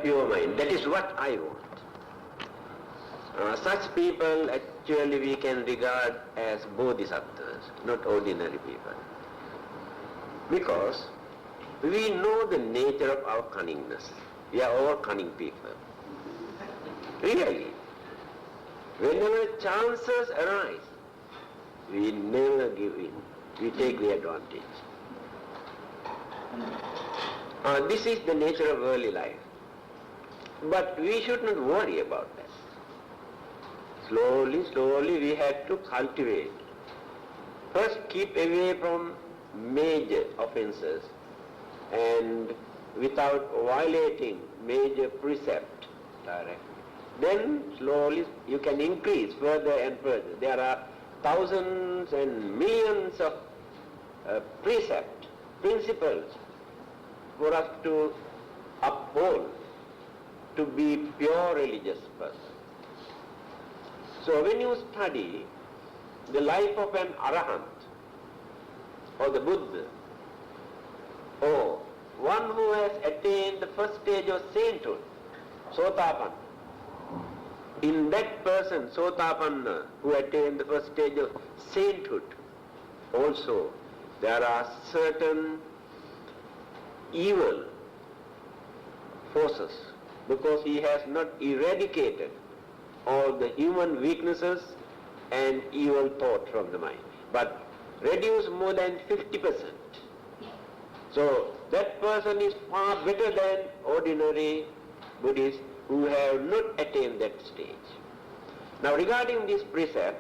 pure mind. That is what I want. Such people actually we can regard as bodhisattvas, not ordinary people. Because we know the nature of our cunningness. We are all cunning people. Really. Whenever chances arise, we never give in. We take the advantage. This is the nature of early life. But we should not worry about that. Slowly we have to cultivate. First keep away from major offenses and without violating major precept directly. Then slowly you can increase further and further. There are thousands and millions of precepts, principles for us to uphold, to be pure religious person. So when you study the life of an arahant or the Buddha or one who has attained the first stage of sainthood, Sotapanna, in that person, Sotapanna, who attained the first stage of sainthood, also there are certain evil forces because he has not eradicated all the human weaknesses and evil thought from the mind, but reduce more than 50%. So that person is far better than ordinary Buddhists who have not attained that stage. Now regarding this precept,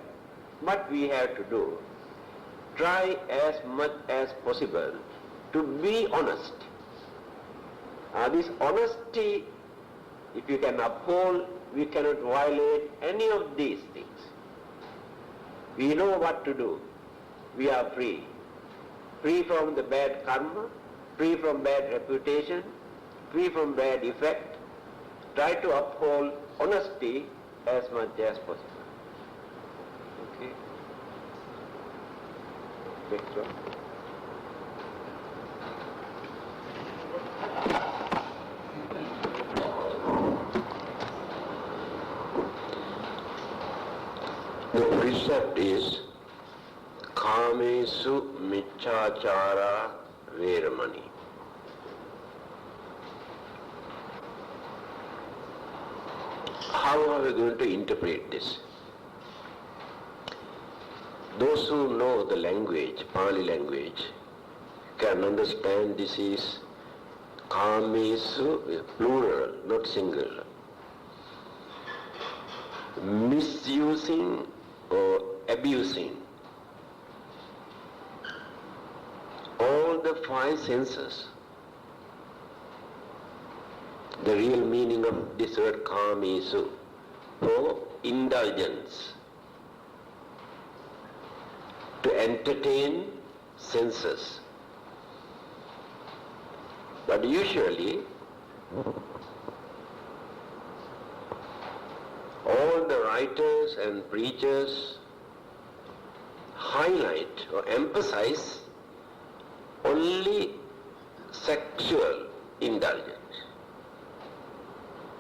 what we have to do, try as much as possible to be honest. This honesty, if you can uphold, we cannot violate any of these things. We know what to do. We are free. Free from the bad karma, free from bad reputation, free from bad effect. Try to uphold honesty as much as possible. Okay. Next one. The precept is Kamesu Michachara Veramani. How are we going to interpret this? Those who know the language, Pali language, can understand this is Kamesu, plural, not singular. Misusing or abusing all the five senses. The real meaning of this word kamesu, for indulgence, to entertain senses. But usually all the writers and preachers highlight or emphasize only sexual indulgence.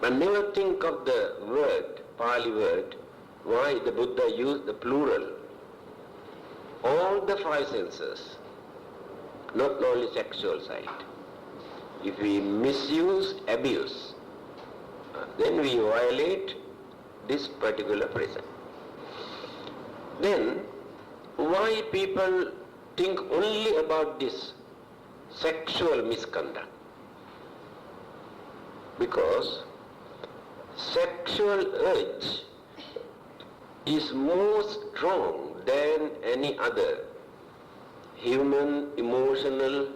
But never think of the word, Pali word, why the Buddha used the plural. All the five senses, not only sexual side. If we misuse, abuse, then we violate this particular precept. Then, why people think only about this sexual misconduct? Because sexual urge is more strong than any other human emotional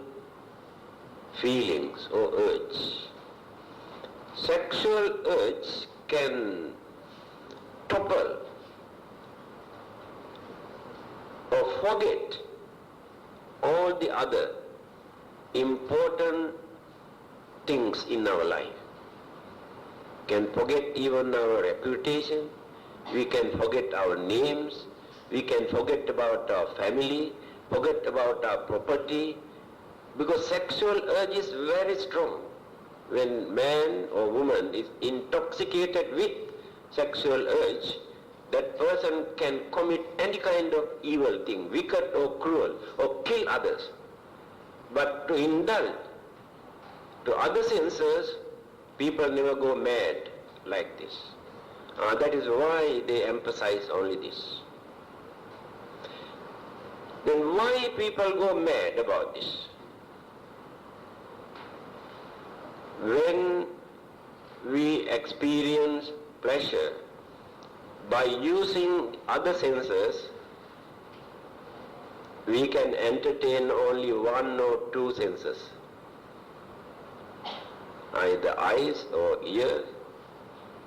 feelings or urge. Sexual urge can topple or forget all the other important things in our life. Can forget even our reputation, we can forget our names, we can forget about our family, forget about our property, because sexual urge is very strong. when man or woman is intoxicated with sexual urge, that person can commit any kind of evil thing, wicked or cruel, or kill others. But to indulge to other senses, people never go mad like this. That is why they emphasize only this. Then why people go mad about this? When we experience pleasure by using other senses, we can entertain only one or two senses, either eyes or ears,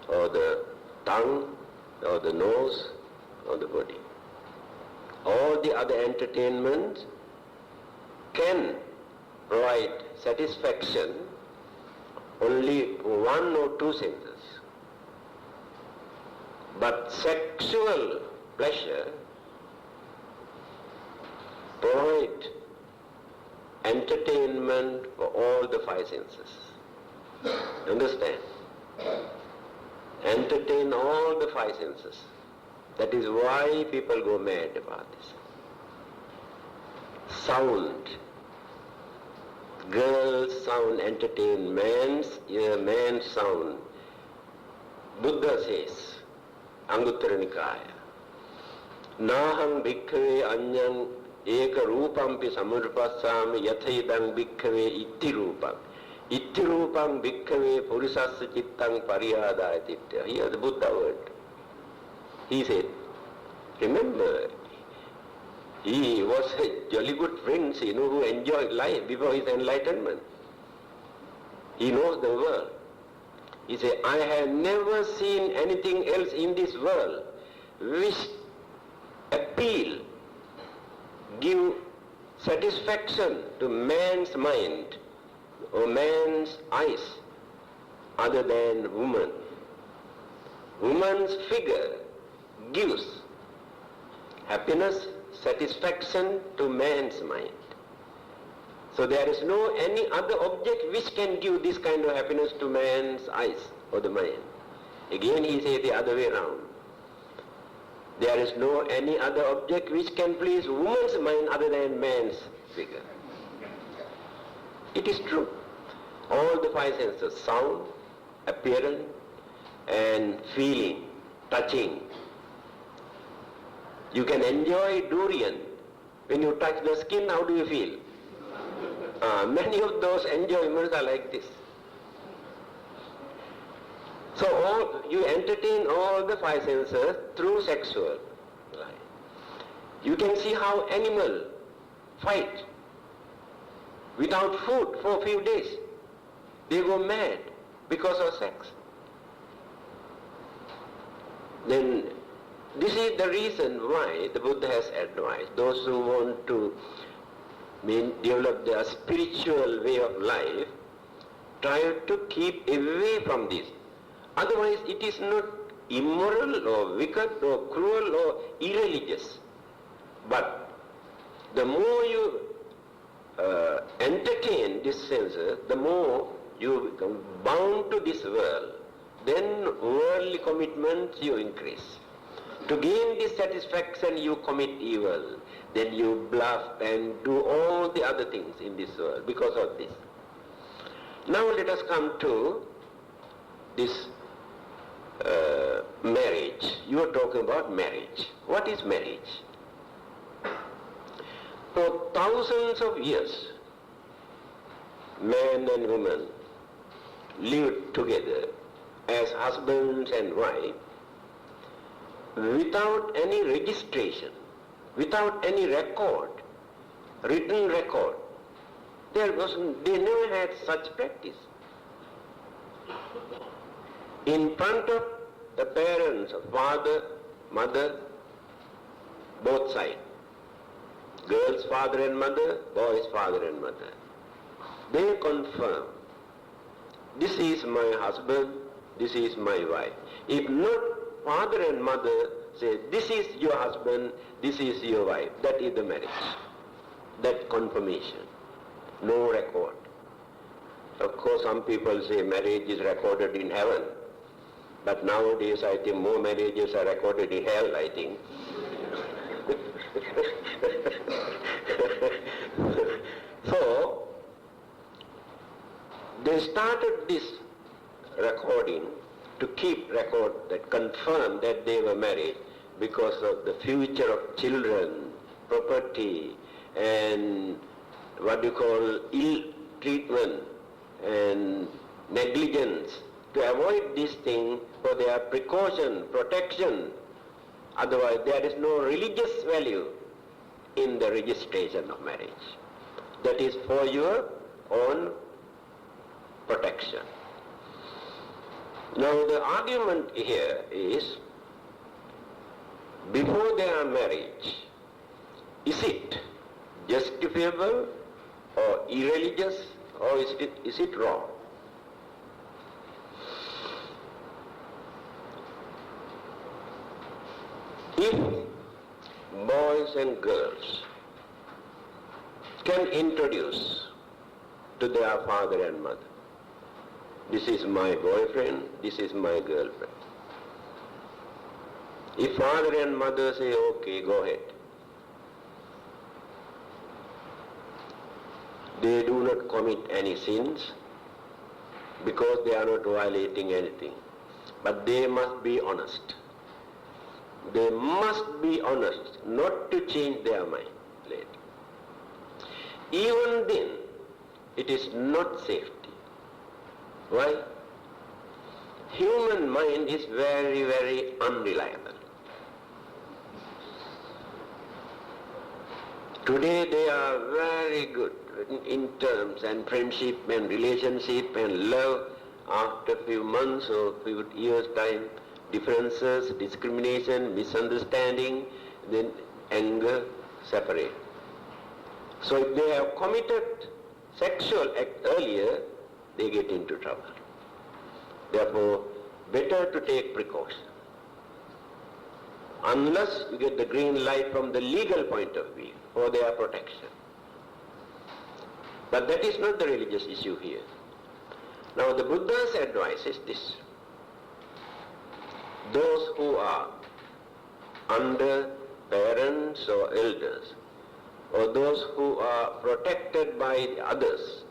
or the tongue, or the nose, or the body. All the other entertainments can provide satisfaction only one or two senses. But sexual pleasure provides entertainment for all the five senses. Understand? Entertain all the five senses. That is why people go mad about this. Sound. Girls' sound entertain man's sound. Buddha says, Anguttara Nikaya, Nahang bhikkhave anyang eka rupampi samurpassami yathaidang bhikkhave itti rupam. Itti rupam bhikkhave purisassa cittang pariyadayati. Here the Buddha word. He said, remember, he was a jolly good prince, who enjoyed life before his enlightenment. He knows the world. He said, I have never seen anything else in this world which appeal, give satisfaction to man's mind or man's eyes other than woman. Woman's figure gives happiness, satisfaction to man's mind. So there is no any other object which can give this kind of happiness to man's eyes or the mind. Again he says the other way around. There is no any other object which can please woman's mind other than man's figure. It is true. All the five senses, sound, appearance, and feeling, touching. You can enjoy durian. When you touch the skin, how do you feel? Many of those enjoyments are like this. So you entertain all the five senses through sexual life. You can see how animals fight without food for a few days. They go mad because of sex. Then this is the reason why the Buddha has advised those who want to develop their spiritual way of life, try to keep away from this. Otherwise it is not immoral or wicked or cruel or irreligious. But the more you entertain this senses, the more you become bound to this world, then worldly commitments you increase. To gain this satisfaction you commit evil, then you bluff and do all the other things in this world because of this. Now let us come to this marriage. You are talking about marriage. What is marriage? For thousands of years, man and woman lived together as husbands and wife without any registration, without any record, written record. They never had such practice. In front of the parents, of father, mother, both sides, girl's father and mother, boy's father and mother, they confirm, this is my husband, this is my wife. If not, father and mother say, this is your husband, this is your wife. That is the marriage. That confirmation. No record. Of course, some people say marriage is recorded in heaven, but nowadays I think more marriages are recorded in hell, I think. So, they started this recording to keep record that confirm that they were married because of the future of children, property, and what you call ill treatment and negligence, to avoid this thing for their precaution, protection. Otherwise there is no religious value in the registration of marriage. That is for your own protection. Now the argument here is, before their marriage, is it justifiable or irreligious, or is it wrong? If boys and girls can introduce to their father and mother, this is my boyfriend, this is my girlfriend. If father and mother say, okay, go ahead, they do not commit any sins because they are not violating anything. But they must be honest. They must be honest not to change their mind later. Even then, it is not safety. Why? Human mind is very, very unreliable. Today they are very good in terms and friendship and relationship and love. After a few months or few years' time, differences, discrimination, misunderstanding, then anger, separate. So if they have committed sexual act earlier, they get into trouble. Therefore, better to take precaution. Unless you get the green light from the legal point of view for their protection. But that is not the religious issue here. Now the Buddha's advice is this. Those who are under parents or elders, or those who are protected by others,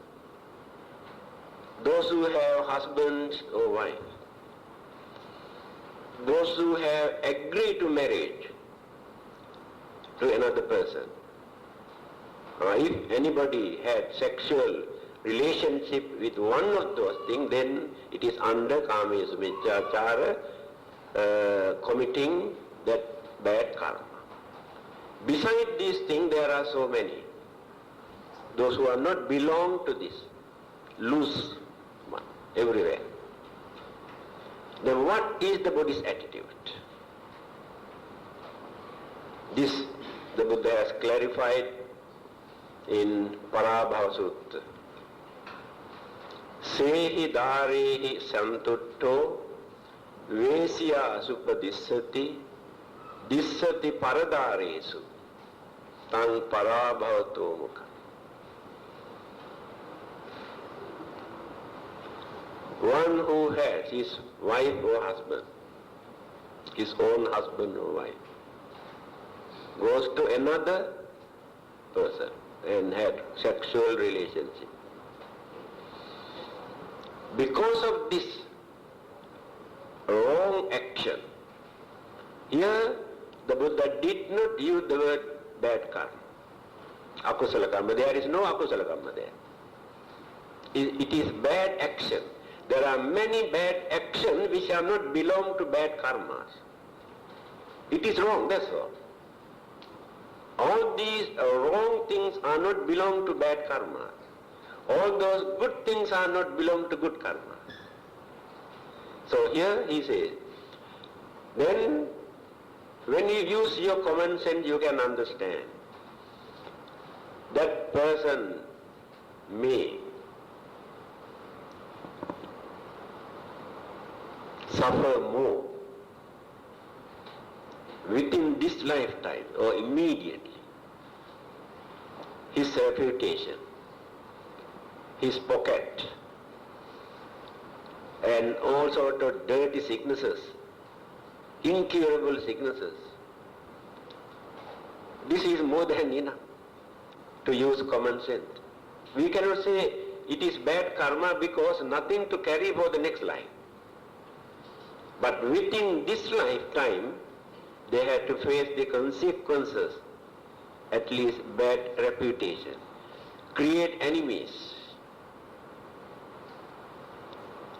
those who have husbands or wives, those who have agreed to marriage to another person. If anybody had sexual relationship with one of those things, then it is under Kamesu Michachara, committing that bad karma. Beside these things, there are so many. Those who are not belong to this, loose one, everywhere. Then what is the Buddhist attitude? This the Buddha has clarified in Parabhava Sutta. Sehi dharehi santutto vesya supadissati dissati paradaresu tang parabhavato mukha. One who has his wife or husband, his own husband or wife, goes to another person and had sexual relationship. Because of this wrong action, here the Buddha did not use the word bad karma. Akusala karma, there is no akusala karma there. It is bad action. There are many bad actions which are not belong to bad karmas. It is wrong, that's all. All these wrong things are not belong to bad karmas. All those good things are not belong to good karmas. So here he says, then when you use your common sense, you can understand that person may suffer more within this lifetime or immediately. His reputation, his pocket, and all sort of dirty sicknesses, incurable sicknesses. This is more than enough to use common sense. We cannot say it is bad karma because nothing to carry for the next life. But within this lifetime, they had to face the consequences, at least bad reputation, create enemies.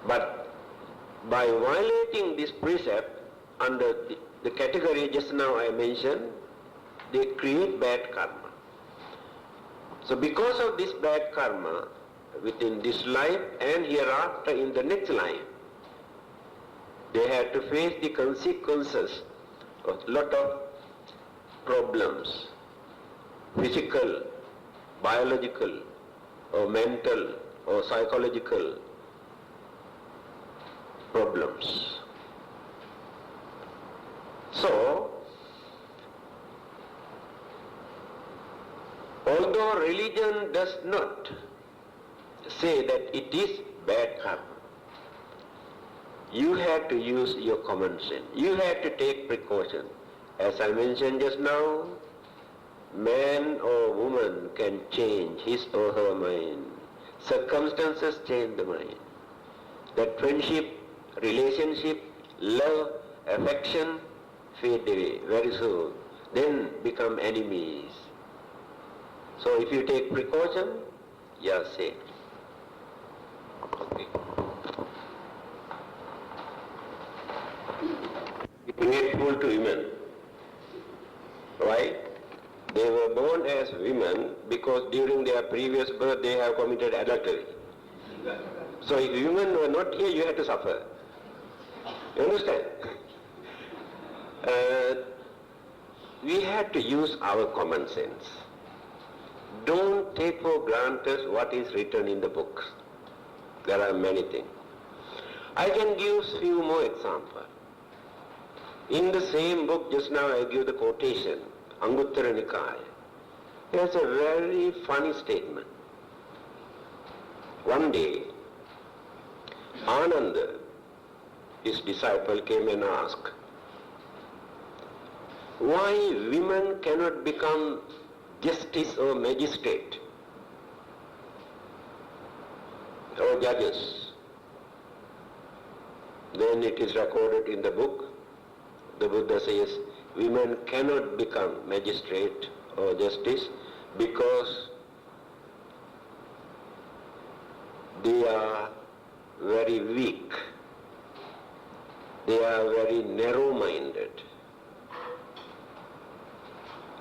But by violating this precept under the category just now I mentioned, they create bad karma. So because of this bad karma, within this life and hereafter in the next life, they have to face the consequences of lot of problems, physical, biological, or mental, or psychological problems. So, although religion does not say that it is bad karma, you have to use your common sense. You have to take precaution. As I mentioned just now, man or woman can change his or her mind. Circumstances change the mind. That friendship, relationship, love, affection fade away very soon. Then become enemies. So if you take precaution, you are safe. Okay. Be grateful to women. Why? They were born as women because during their previous birth they have committed adultery. So if women were not here, you had to suffer. You understand? We had to use our common sense. Don't take for granted what is written in the books. There are many things. I can give few more examples. In the same book, just now I give the quotation, Anguttara Nikaya. There's a very funny statement. One day, Ananda, his disciple, came and asked, why women cannot become justice or magistrate or judges? Then it is recorded in the book. The Buddha says, women cannot become magistrate or justice because they are very weak. They are very narrow-minded.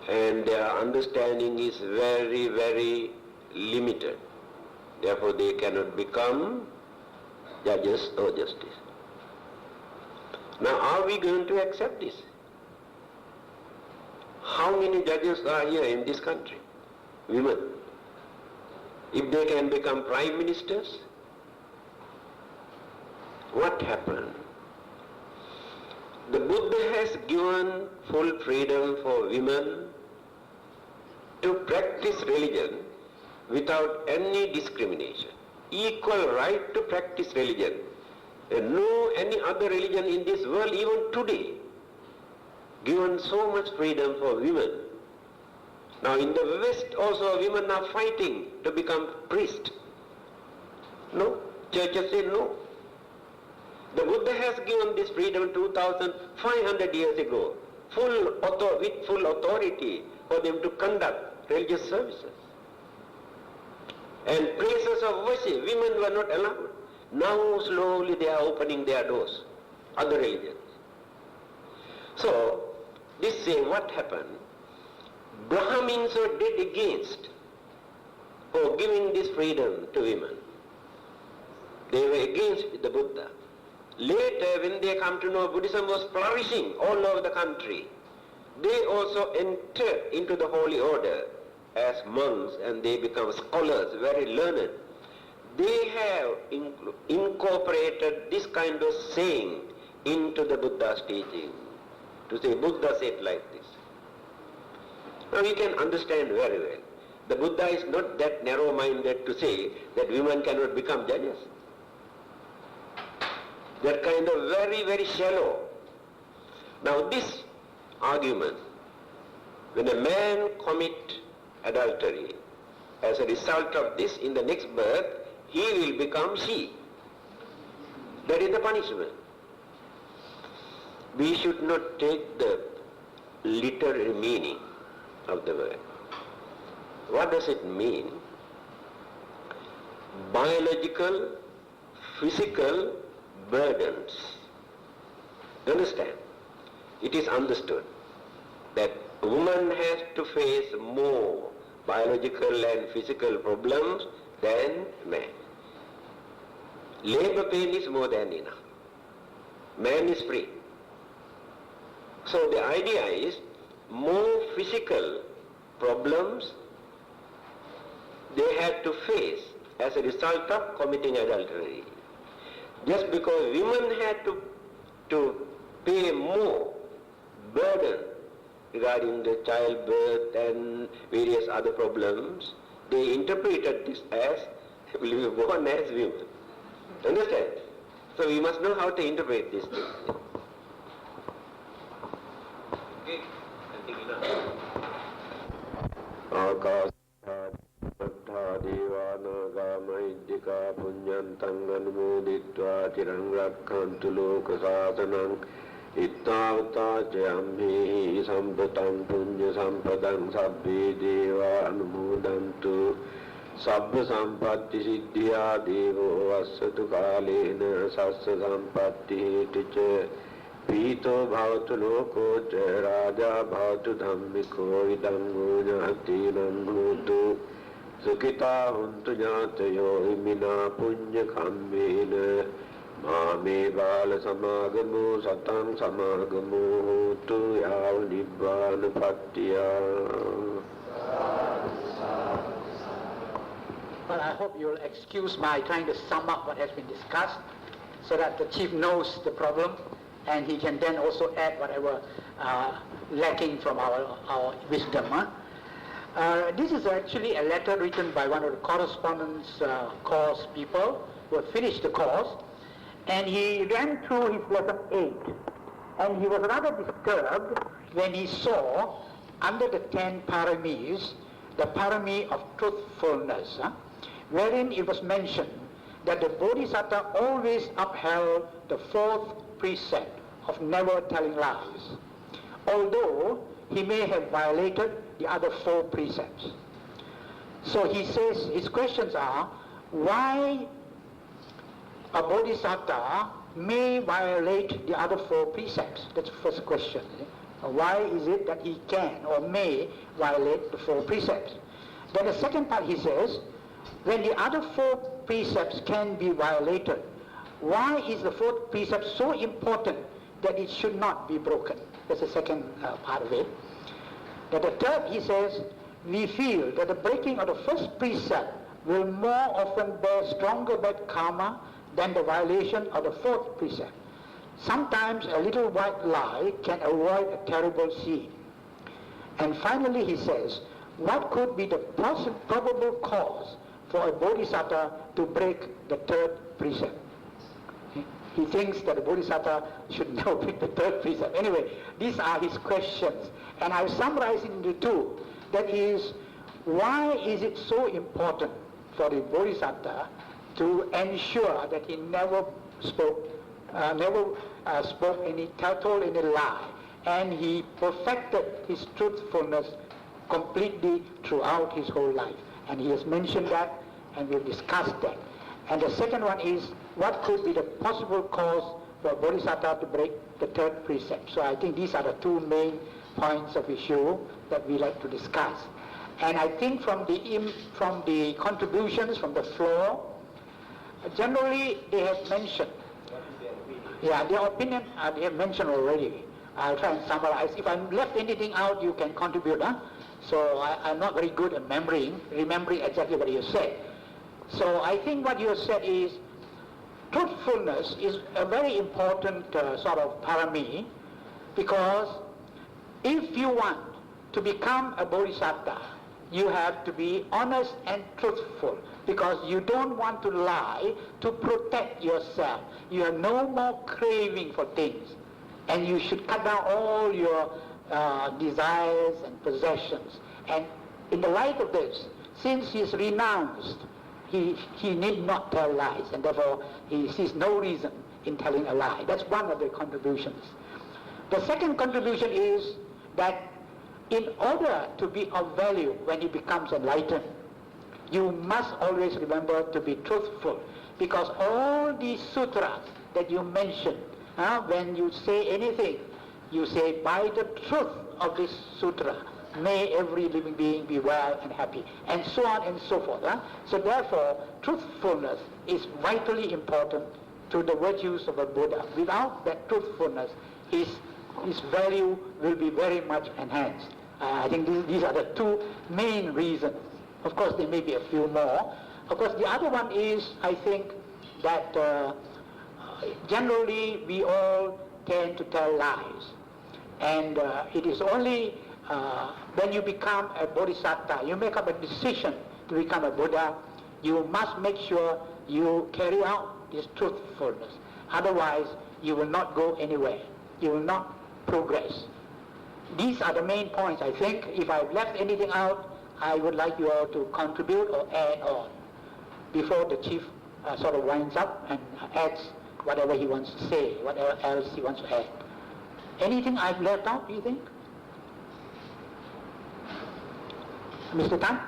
And their understanding is very, very limited. Therefore they cannot become judges or justice. Now are we going to accept this? How many judges are here in this country? Women. If they can become prime ministers, what happened? The Buddha has given full freedom for women to practice religion without any discrimination. Equal right to practice religion. No any other religion in this world, even today, given so much freedom for women. Now in the West also women are fighting to become priests. No, churches say no. The Buddha has given this freedom 2,500 years ago, with full authority for them to conduct religious services. And places of worship, women were not allowed. Now slowly they are opening their doors, other religions. So, this say what happened? Brahmins were dead against for giving this freedom to women. They were against the Buddha. Later, when they come to know Buddhism was flourishing all over the country, they also enter into the holy order as monks and they become scholars, very learned. They have incorporated this kind of saying into the Buddha's teaching. To say Buddha said like this. Now we can understand very well. The Buddha is not that narrow-minded to say that women cannot become judges. They're kind of very, very shallow. Now this argument, when a man commit adultery, as a result of this, in the next birth, he will become she. That is the punishment. We should not take the literal meaning of the word. What does it mean? Biological, physical burdens. Understand? It is understood that woman has to face more biological and physical problems than man. Labor pain is more than enough. Man is free. So the idea is more physical problems they had to face as a result of committing adultery. Just because women had to pay more burden regarding the childbirth and various other problems, they interpreted this as will be born as women. Understand? So we must know how to interpret this thing. Okay, I think enough. Devanaga Punyantang Anumoditva Tirang Rakhantu Lokasasanang Ittavata Jayamhi Sampatam Punya Sampadang Sabbi Deva Anumodantu Sabba Sampatti Siddhya Devo Vassatu Kalena Sassa Sampatti Hetice Pito Bhavatu Loko Ca Raja Bhavatu Dhammiko Idango Jati Nangutu Sukita Huntu Jatayo Imina Punya Kammena Mame Bala Samagamo Satang Samagamo Hutu Yav Nibbana Pattiya. Well, I hope you'll excuse my trying to sum up what has been discussed so that the chief knows the problem and he can then also add whatever lacking from our wisdom. This is actually a letter written by one of the correspondence course people who have finished the course, and he ran through his lesson 8, and he was rather disturbed when he saw under the 10 paramis the parami of truthfulness, wherein it was mentioned that the Bodhisattva always upheld the 4th precept of never telling lies, although he may have violated the other 4 precepts. So he says, his questions are, why a Bodhisattva may violate the other 4 precepts? That's the first question. Why is it that he can or may violate the 4 precepts? Then the second part he says, when the other 4 precepts can be violated, why is the 4th precept so important that it should not be broken? That's the second part of it. Then the third, he says, we feel that the breaking of the 1st precept will more often bear stronger bad karma than the violation of the 4th precept. Sometimes a little white lie can avoid a terrible sin. And finally he says, what could be the probable cause for a Bodhisattva to break the 3rd precept? He thinks that the Bodhisattva should never break the 3rd precept. Anyway, these are his questions. And I've summarized it into 2. That is, why is it so important for the Bodhisattva to ensure that he never spoke told any lie, and he perfected his truthfulness completely throughout his whole life. And he has mentioned that, and we've discussed that. And the second one is, what could be the possible cause for Bodhisattva to break the 3rd precept? So I think these are the 2 main points of issue that we like to discuss. And I think from the contributions from the floor, generally they have mentioned, their opinion they have mentioned already. I'll try and summarize. If I left anything out, you can contribute. So I'm not very good at remembering exactly what you said. So I think what you said is, truthfulness is a very important sort of parami, because if you want to become a Bodhisattva, you have to be honest and truthful. because you don't want to lie to protect yourself. You have no more craving for things, and you should cut down all your desires and possessions. And in the light of this, since he is renounced, he need not tell lies, and therefore he sees no reason in telling a lie. That's one of the contributions. The second contribution is that in order to be of value when he becomes enlightened, you must always remember to be truthful, because all these sutras that you mention, when you say anything, you say, by the truth of this sutra, may every living being be well and happy, and so on and so forth. So therefore, truthfulness is vitally important to the virtues of a Buddha. Without that truthfulness, his value will be very much enhanced. I think these are the two main reasons. Of course, there may be a few more. Of course, the other one is, I think, that generally we all tend to tell lies. And it is only when you become a bodhisattva, you make up a decision to become a Buddha, you must make sure you carry out this truthfulness. Otherwise, you will not go anywhere. You will not progress. These are the main points, I think. If I've left anything out, I would like you all to contribute or add on before the chief sort of winds up and adds whatever he wants to say, whatever else he wants to add. Anything I've left out, do you think? Mr. Tan?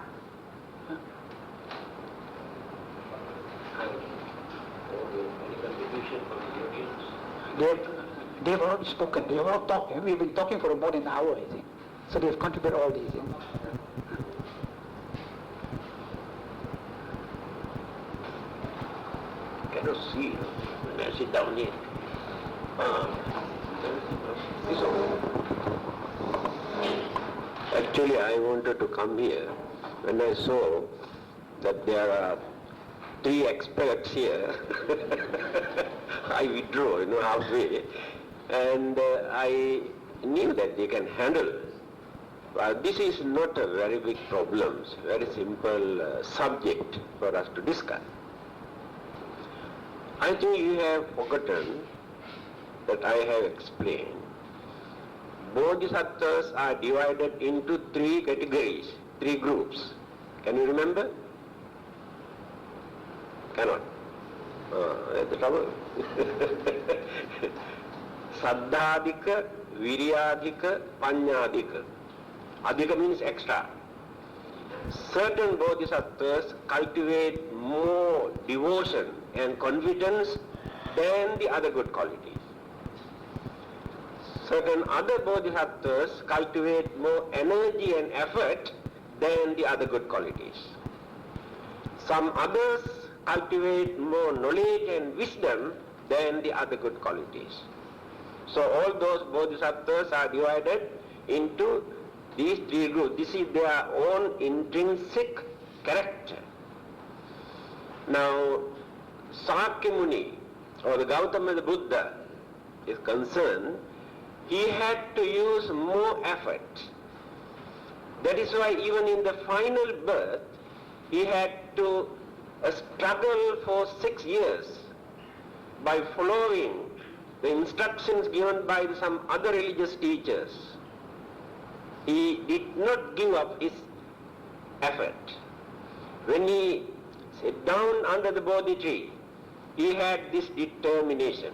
They've already spoken, they've all talked. We've been talking for more than an hour, I think. So they've contributed all these. Cannot see when I sit down here. Actually, I wanted to come here when I saw that there are 3 experts here. I withdrew, halfway, and I knew that they can handle. This is not a very big problem, very simple subject for us to discuss. I think you have forgotten that I have explained. Bodhisattvas are divided into 3 categories, 3 groups. Can you remember? Cannot. That's the trouble. Saddhadika, Viryadika, Panyadika. Adhika means extra. Certain bodhisattvas cultivate more devotion and confidence than the other good qualities. Certain other bodhisattvas cultivate more energy and effort than the other good qualities. Some others cultivate more knowledge and wisdom than the other good qualities. So all those bodhisattvas are divided into these 3 groups. This is their own intrinsic character. Now, Sakya Muni, or the Gautama the Buddha, is concerned, he had to use more effort. That is why even in the final birth, he had to struggle for 6 years by following the instructions given by some other religious teachers. He did not give up his effort. When he sat down under the Bodhi tree, he had this determination.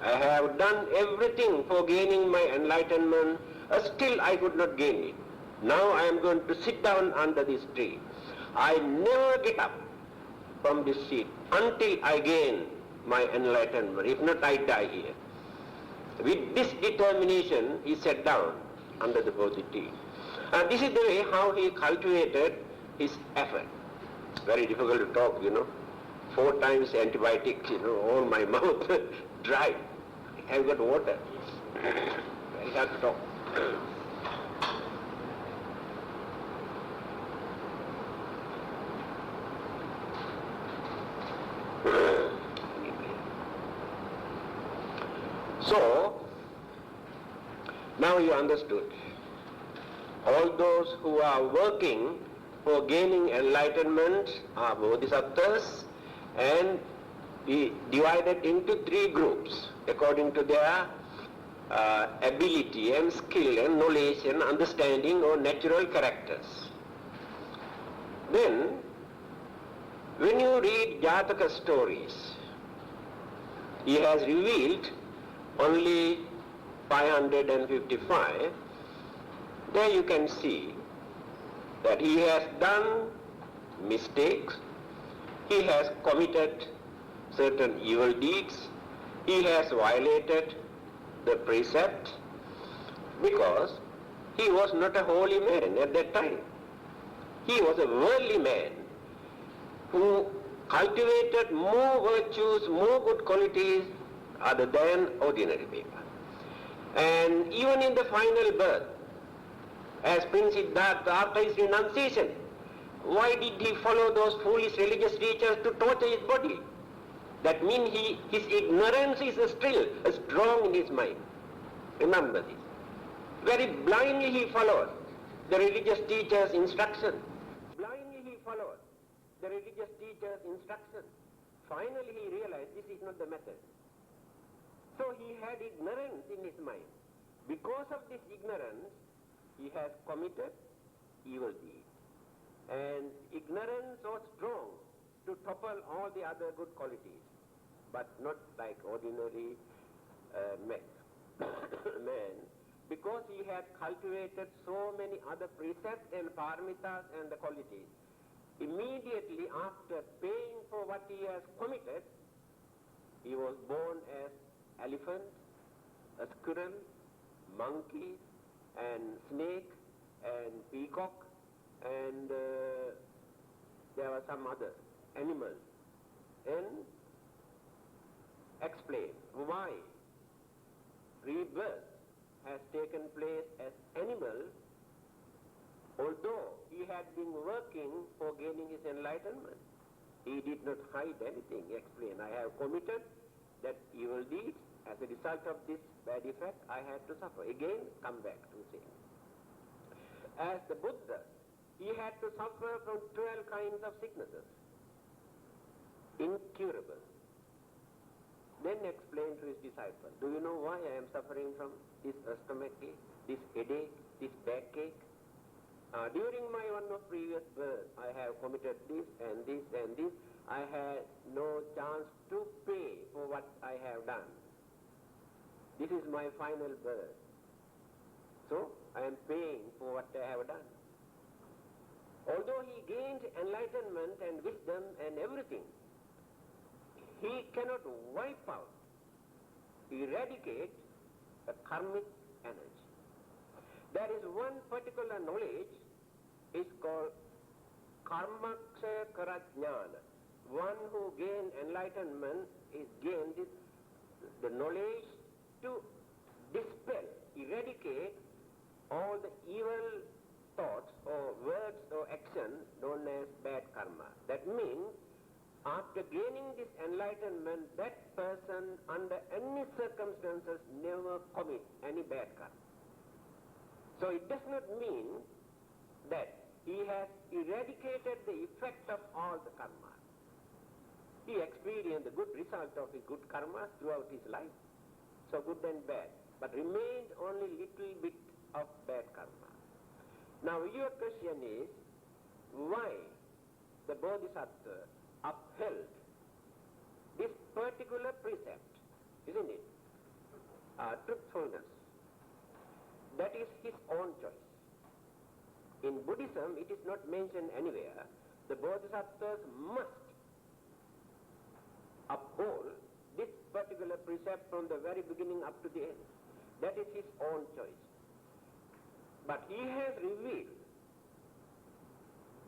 I have done everything for gaining my enlightenment, still I could not gain it. Now I am going to sit down under this tree. I never get up from this seat until I gain my enlightenment. If not, I die here. With this determination, he sat down under the Bodhi tree. And this is the way how he cultivated his effort. Very difficult to talk, 4 times antibiotics, all my mouth dry. I have got water. Very hard to talk. So, now you understood. All those who are working for gaining enlightenment are bodhisattvas, and we divided into three groups according to their ability and skill and knowledge and understanding or natural characters. Then, when you read Jataka stories, he has revealed only 555. There you can see that he has done mistakes, he has committed certain evil deeds, he has violated the precept, because he was not a holy man at that time. He was a worldly man who cultivated more virtues, more good qualities other than ordinary people. And even in the final birth, as Prince Siddhartha, after his renunciation, why did he follow those foolish religious teachers to torture his body? That means his ignorance is still strong in his mind. Remember this. Very blindly he followed the religious teacher's instruction. Blindly he followed the religious teacher's instruction. Finally he realized this is not the method. So he had ignorance in his mind. Because of this ignorance, he has committed evil deeds. And ignorance was strong to topple all the other good qualities, but not like ordinary man. Because he had cultivated so many other precepts and paramitas and the qualities, immediately after paying for what he has committed, he was born as elephant, a squirrel, monkey, and snake, and peacock, and there were some other animals. And explain why rebirth has taken place as animal, although he had been working for gaining his enlightenment. He did not hide anything. Explain, I have committed that evil deed. As a result of this bad effect, I had to suffer. Again, come back to sin. As the Buddha, he had to suffer from 12 kinds of sicknesses, incurable. Then explained to his disciple, do you know why I am suffering from this stomachache, this headache, this backache? During my one of previous births, I have committed this and this and this. I had no chance to pay for what I have done. This is my final birth. So, I am paying for what I have done. Although he gained enlightenment and wisdom and everything, he cannot wipe out, eradicate a karmic energy. There is one particular knowledge, is called karmakshaya karajnana. One who gained enlightenment is gained the knowledge to dispel, eradicate all the evil thoughts or words or actions known as bad karma. That means after gaining this enlightenment, that person under any circumstances never commits any bad karma. So it does not mean that he has eradicated the effect of all the karma. He experienced the good result of his good karma throughout his life. So good and bad, but remained only little bit of bad karma. Now your question is, why the Bodhisattva upheld this particular precept, isn't it? Truthfulness. That is his own choice. In Buddhism, it is not mentioned anywhere. The Bodhisattvas must uphold this particular precept from the very beginning up to the end. That is his own choice. But he has revealed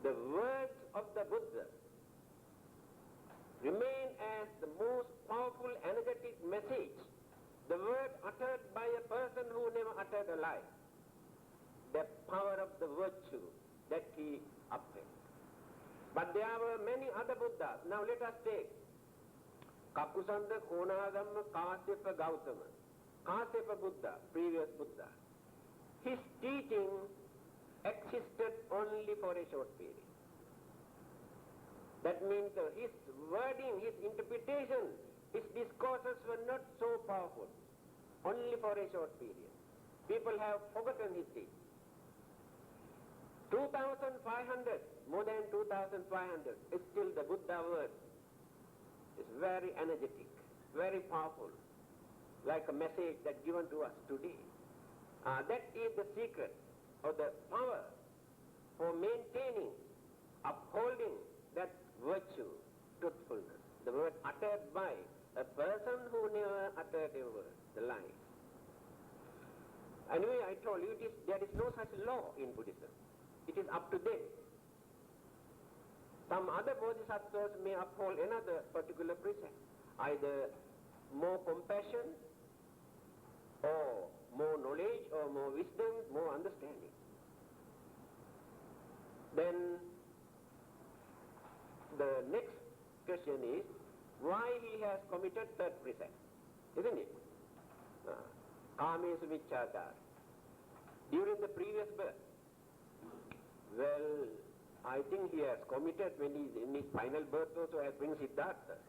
the words of the Buddha remain as the most powerful energetic message, the word uttered by a person who never uttered a lie, the power of the virtue that he upheld. But there were many other Buddhas. Now let us take Kakusanda, Konadhamma, Kasyapa, Gautama. Kasyapa Buddha, previous Buddha. His teaching existed only for a short period. That means his wording, his interpretation, his discourses were not so powerful, only for a short period. People have forgotten his deeds. 2,500, more than 2,500, is still the Buddha word. It's very energetic, very powerful, like a message that's given to us today. That is the secret of the power for maintaining, upholding that virtue, truthfulness. The word uttered by a person who never uttered a word, the lie. Anyway, I told you there is no such law in Buddhism. It is up to them. Some other bodhisattvas may uphold another particular precept, either more compassion, or more knowledge, or more wisdom, more understanding. Then the next question is, why he has committed third precept, isn't it? Kamesu Michchācāra. During the previous birth. Well, I think he has committed when he's in his final birth also as Prince Siddhartha.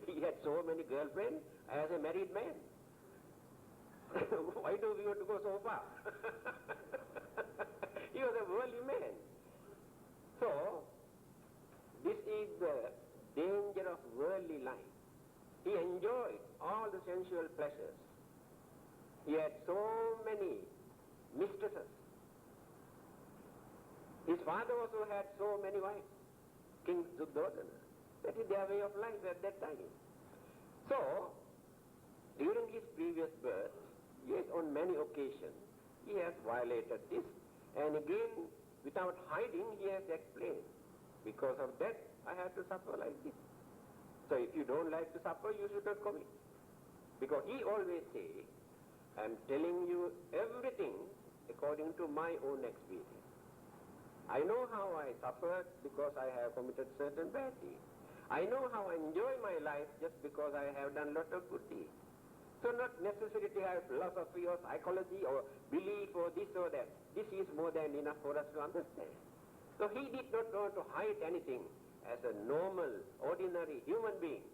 He had so many girlfriends as a married man. Why do we want to go so far? He was a worldly man. So, this is the danger of worldly life. He enjoyed all the sensual pleasures. He had so many mistresses. His father also had so many wives, King Suddhodana. That is their way of life at that time. So, during his previous birth, yes, on many occasions, he has violated this, and again, without hiding, he has explained, because of that, I have to suffer like this. So if you don't like to suffer, you should not commit. Because he always says, I am telling you everything according to my own experience. I know how I suffered because I have committed certain bad deeds. I know how I enjoy my life just because I have done a lot of good deeds. So not necessarily to have philosophy or psychology or belief or this or that. This is more than enough for us to understand. So he did not want to hide anything as a normal, ordinary human being.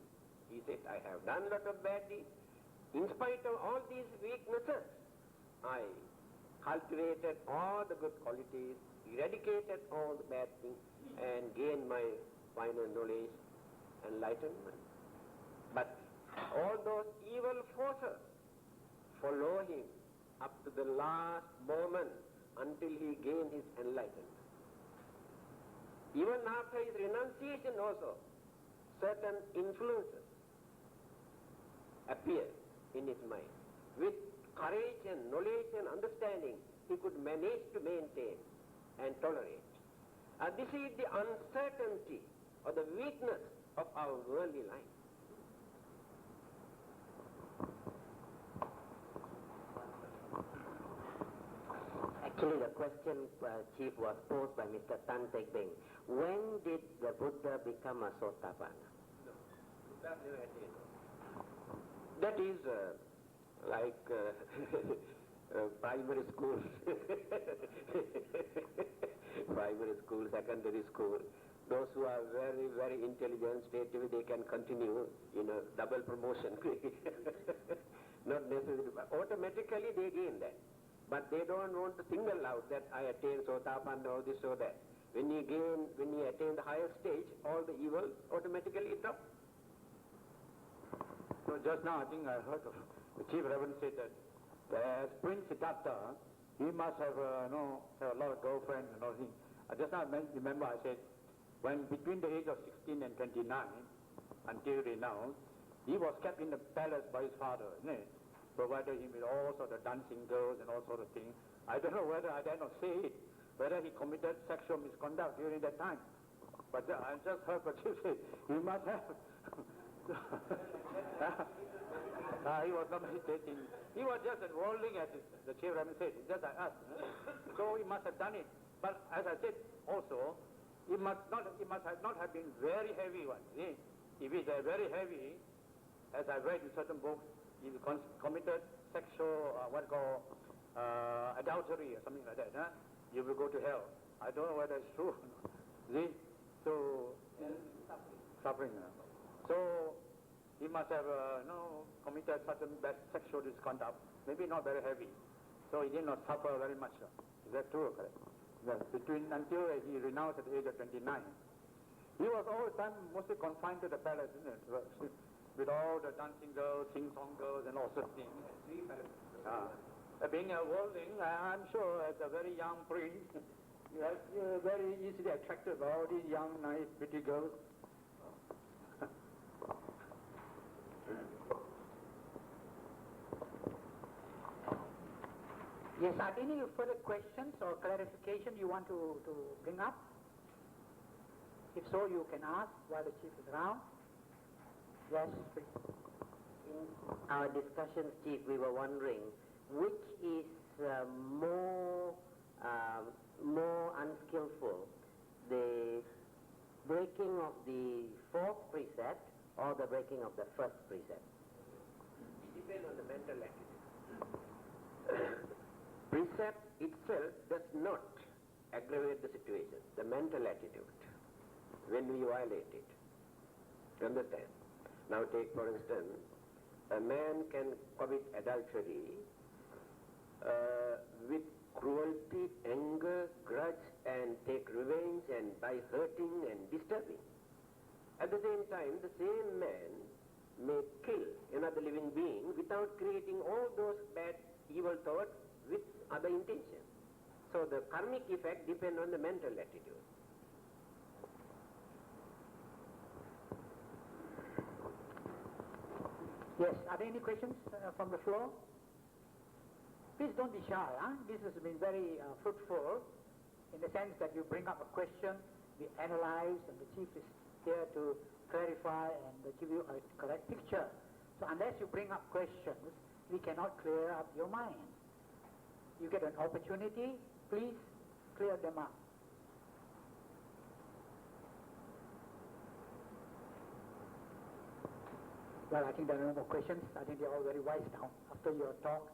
He said, I have done a lot of bad deeds. In spite of all these weaknesses, I cultivated all the good qualities, eradicated all the bad things, and gained my final knowledge, enlightenment. But all those evil forces follow him up to the last moment until he gained his enlightenment. Even after his renunciation also, certain influences appear in his mind. With courage and knowledge and understanding, he could manage to maintain and tolerate. This is the uncertainty or the weakness of our worldly life. Actually, the question, Chief, was posed by Mr. Tan Tek Beng. When did the Buddha become a Sotapanna? No, Buddha never attained. That is like primary school, primary school, secondary school. Those who are very, very intelligent, straight away they can continue in a double promotion. Not necessarily, but automatically they gain that. But they don't want to single out that I attained Sotapanna or this or that. When you attain the higher stage, all the evil automatically drop. So just now I think I heard of the Chief Reverend said that as Prince Siddhartha, he must have have a lot of girlfriends and all things. Just now I remember I said, when between the age of 16 and 29, until renounced, he was kept in the palace by his father, isn't it? Provided him with all sorts of dancing girls and all sorts of things. I don't know whether I dare not say it, whether he committed sexual misconduct during that time. But I just heard the Chief say, he must have. He was not meditating. He was just enrolling, as the Chief Reverend said, just like us. So he must have done it. But as I said also, it must not have been very heavy one. See? If it's very heavy, as I read in certain books, if you committed sexual, adultery or something like that, you will go to hell. I don't know whether it's true or not. See? to suffering. So he must have committed certain bad sexual misconduct, maybe not very heavy. So he did not suffer very much. Is that true or correct? Well, until he renounced at the age of 29. He was all the time mostly confined to the palace, isn't it? With all the dancing girls, sing-song girls, and all sorts of things. Being a worldling, I'm sure as a very young prince, you are very easily attracted by all these young, nice, pretty girls. Yes, are there any further questions or clarification you want to bring up? If so, you can ask while the chief is around. Yes, please. In our discussions, Chief, we were wondering which is more unskillful, the breaking of the fourth precept or the breaking of the first precept? It depends on the mental attitude. Precept itself does not aggravate the situation, the mental attitude, when we violate it. Understand? Now take for instance, a man can commit adultery with cruelty, anger, grudge, and take revenge, and by hurting and disturbing. At the same time, the same man may kill another living being without creating all those bad, evil thoughts with other intentions. So the karmic effect depends on the mental attitude. Yes, are there any questions from the floor? Please don't be shy. This has been very fruitful in the sense that you bring up a question, we analyze, and the chief is here to clarify and give you a correct picture. So unless you bring up questions, we cannot clear up your mind. You get an opportunity, please clear them up. Well, I think there are no more questions. I think they're all very wise now after your talk.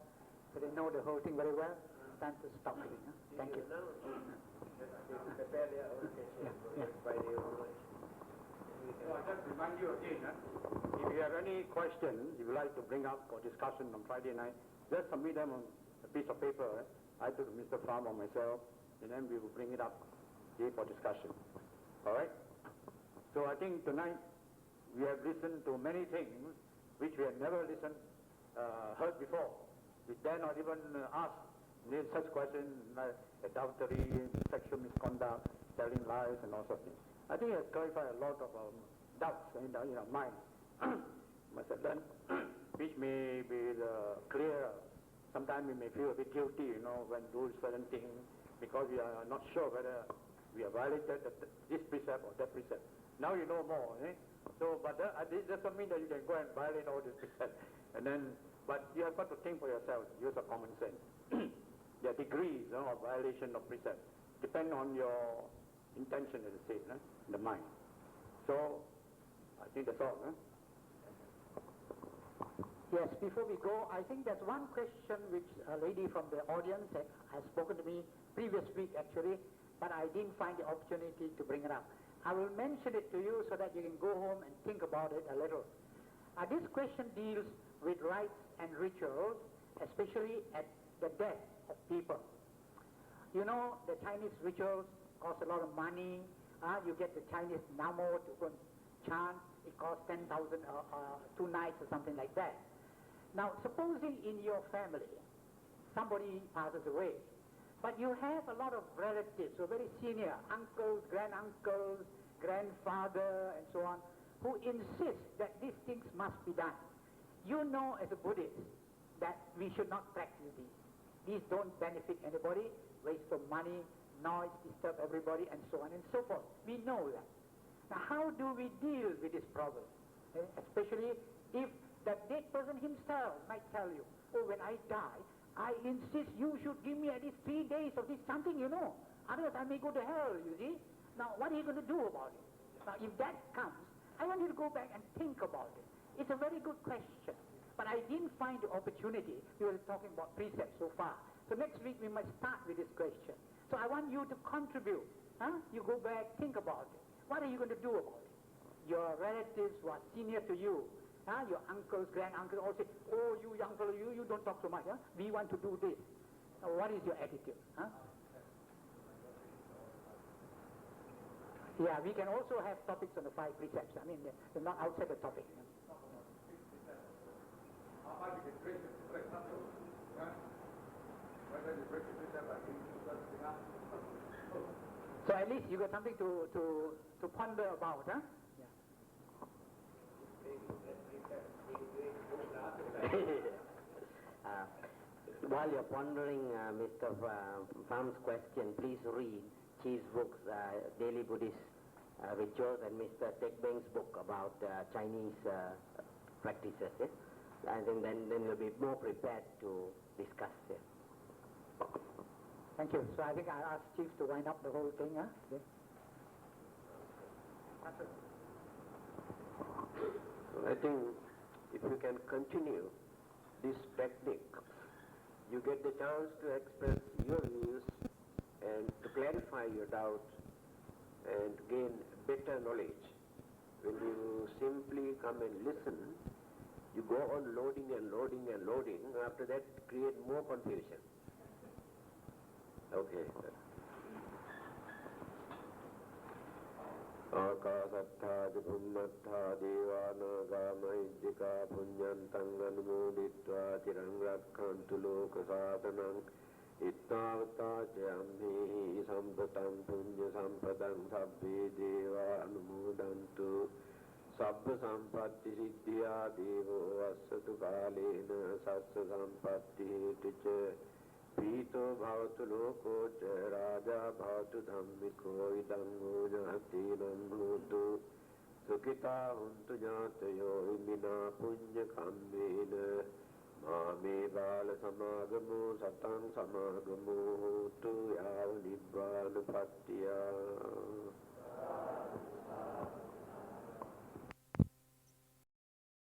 So they know the whole thing very well. It's time to stop it. Thank you. I just remind you again, if you have any questions you would like to bring up for discussion on Friday night, just submit them on a piece of paper, either to Mr. Pham or myself, and then we will bring it up here for discussion. All right? So I think tonight we have listened to many things which we have never heard before. We dare not even ask such questions like adultery, sexual misconduct, telling lies, and all sorts of things. I think it has clarified a lot of doubts in our mind. Must have done, which may be clear. Sometimes we may feel a bit guilty, when do certain things, because we are not sure whether we have violated this precept or that precept. Now you know more, So, but this doesn't mean that you can go and violate all these precepts. But you have got to think for yourself, use of common sense. There are degrees of violation of precepts, depend on your intention, as I say, in the mind. So, I think that's all. Yes, before we go, I think there's one question which a lady from the audience has spoken to me previous week actually, but I didn't find the opportunity to bring it up. I will mention it to you so that you can go home and think about it a little. This question deals with rites and rituals, especially at the death of people. You know, the Chinese rituals cost a lot of money. You get the Chinese Namo to go and chant. It costs 10,000 2 nights or something like that. Now, supposing in your family somebody passes away, but you have a lot of relatives who are very senior, uncles, granduncles, grandfather, and so on, who insist that these things must be done. You know as a Buddhist that we should not practice these. These don't benefit anybody, waste of money, noise, disturb everybody, and so on and so forth. We know that. Now, how do we deal with this problem? Especially if the dead person himself might tell you, oh, when I die, I insist you should give me at least 3 days of this something, Otherwise I may go to hell, you see. Now, what are you going to do about it? Now, if that comes, I want you to go back and think about it. It's a very good question. But I didn't find the opportunity. We were talking about precepts so far. So next week we must start with this question. So I want you to contribute. You go back, think about it. What are you going to do about it? Your relatives who are senior to you, your uncles, granduncles all say, oh, you young fellow, you don't talk so much. We want to do this. What is your attitude? Yeah, we can also have topics on the 5 precepts. I mean, they're not outside the topic. So at least you got something to ponder about, huh? While you're pondering Mr. Pham question, please read Chi's books, Daily Buddhist Rituals, and Mr. Tek Beng's book about Chinese practices. I think then you'll be more prepared to discuss. Thank you. So I think I'll ask Chief to wind up the whole thing. Okay. I think if you can continue this technique, you get the chance to express your views and to clarify your doubts and gain better knowledge. When you simply come and listen, you go on loading and loading and loading. After that, create more confusion. Okay. Akasattha Bhummattha Devanaga Maidika Punyantang Anumuditva Tirang Rakhantu Loka Sadhanang Ittavata Jayamhi Sampatam Punya Sampadang Sabbe Deva Anumudantu Sabba Sampatti Siddhya Devo Vassatu Kalena Sassa Sampatti Tiche Pito Bhavatu Loko Raja Bhavatu Dhammiko Idango Jati Nambhutu Sukita Huntu Jatayo Imina Punya Kambena Mame Bala Samagamo Satang Samagamo Tu Yav Nibbana Pattiya